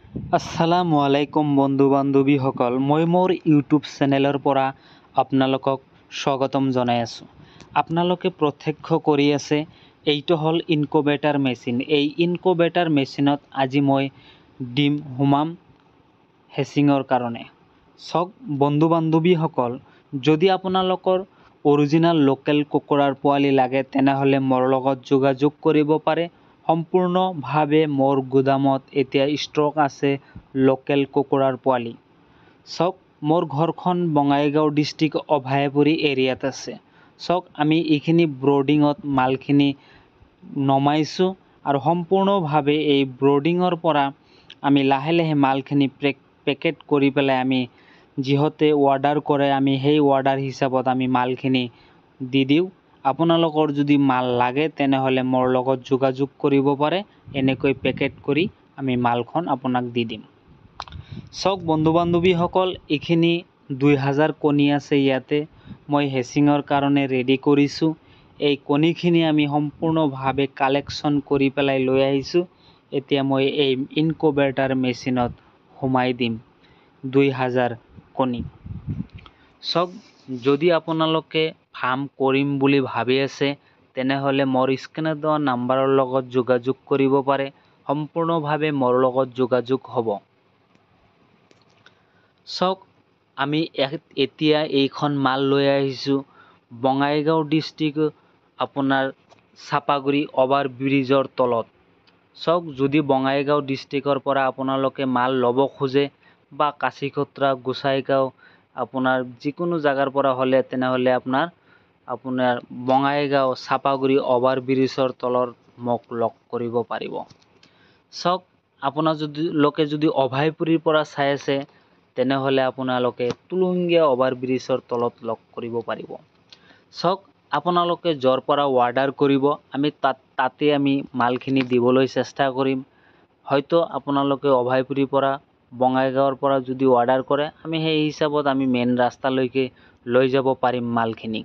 আসসালামু আলাইকুম বন্ধু বান্ধৱীসকল, মই মোৰ ইউটিউব চেনেলৰ পৰা আপোনালোকক স্বাগতম জনাই আছোঁ। আপোনালোকে প্ৰত্যক্ষ কৰি আছে, এইটো হ'ল ইনকুবেটাৰ মেচিন। এই ইনকুবেটাৰ মেচিনত আজি মই ডিম সোমাম হেচিঙৰ কাৰণে। চাওক বন্ধু বান্ধৱীসকল, যদি আপোনালোকৰ অৰিজিনেল লোকেল কুকুৰাৰ পোৱালি লাগে তেনেহ'লে মোৰ লগত যোগাযোগ কৰিব পাৰে। সম্পূৰ্ণভাৱে মোৰ গুদামত এতিয়া ষ্টক আছে লোকেল কুকুৰাৰ পোৱালি। চাওক মোৰ ঘৰখন বঙাইগাঁও ডিষ্ট্ৰিক্ট অভয়াপুৰী এৰিয়াত আছে। চাওক আমি এইখিনি ব্ৰডিঙত মালখিনি নমাইছোঁ আৰু সম্পূৰ্ণভাৱে এই ব্ৰডিঙৰ পৰা আমি লাহে লাহে মালখিনি পেকেট কৰি পেলাই আমি যিহতে অৰ্ডাৰ কৰে আমি সেই অৰ্ডাৰ হিচাপত আমি মালখিনি দি দিওঁ। আপোনালোকৰ যদি মাল লাগে তেনেহ'লে মোৰ লগত যোগাযোগ কৰিব পাৰে। এনেকৈ পেকেট কৰি আমি মালখন আপোনাক দি দিম। চাওক বন্ধু বান্ধৱীসকল, এইখিনি 2000 কণী আছে ইয়াতে। মই হেচিঙৰ কাৰণে ৰেডি কৰিছোঁ। এই কণীখিনি আমি সম্পূৰ্ণভাৱে কালেকশ্যন কৰি পেলাই লৈ আহিছোঁ। এতিয়া মই এই ইনকুবেটাৰ মেচিনত সোমাই দিম 2000 কণী। চাওক যদি আপোনালোকে ফাৰ্ম কৰিম বুলি ভাবি আছে তেনেহ'লে মোৰ স্ক্ৰীনত দিয়া নাম্বাৰৰ লগত যোগাযোগ কৰিব পাৰে। সম্পূৰ্ণভাৱে মোৰ লগত যোগাযোগ হ'ব। চাওক আমি এতিয়া এইখন মাল লৈ আহিছোঁ বঙাইগাঁও ডিষ্ট্ৰিক্ট আপোনাৰ চাপাগুৰি অভাৰ ব্ৰিজৰ তলত। চাওক যদি বঙাইগাঁও ডিষ্ট্ৰিক্টৰ পৰা আপোনালোকে মাল ল'ব খোজে বা কাছিকতৰা গোসাইগাঁও আপোনাৰ যিকোনো জাগাৰ পৰা হ'লে তেনেহ'লে আপোনাৰ বঙাইগাঁও চাপাগুৰি অভাৰ ব্ৰিজৰ তলত মোক লগ কৰিব পাৰিব। চাওক আপোনালোকে যদি অভয়াপুৰীৰ পৰা চাই আছে তেনেহ'লে আপোনালোকে তুলুংগীয়া অভাৰ ব্ৰিজৰ তলত লগ কৰিব পাৰিব। চাওক আপোনালোকে য'ৰ পৰা অৰ্ডাৰ কৰিব আমি তাতে আমি মালখিনি দিবলৈ চেষ্টা কৰিম। হয়তো আপোনালোকে অভয়াপুৰীৰ পৰা বঙাইগাঁৱৰ পৰা যদি অৰ্ডাৰ কৰে আমি সেই হিচাপত আমি মেইন ৰাস্তালৈকে লৈ যাব পাৰিম মালখিনি।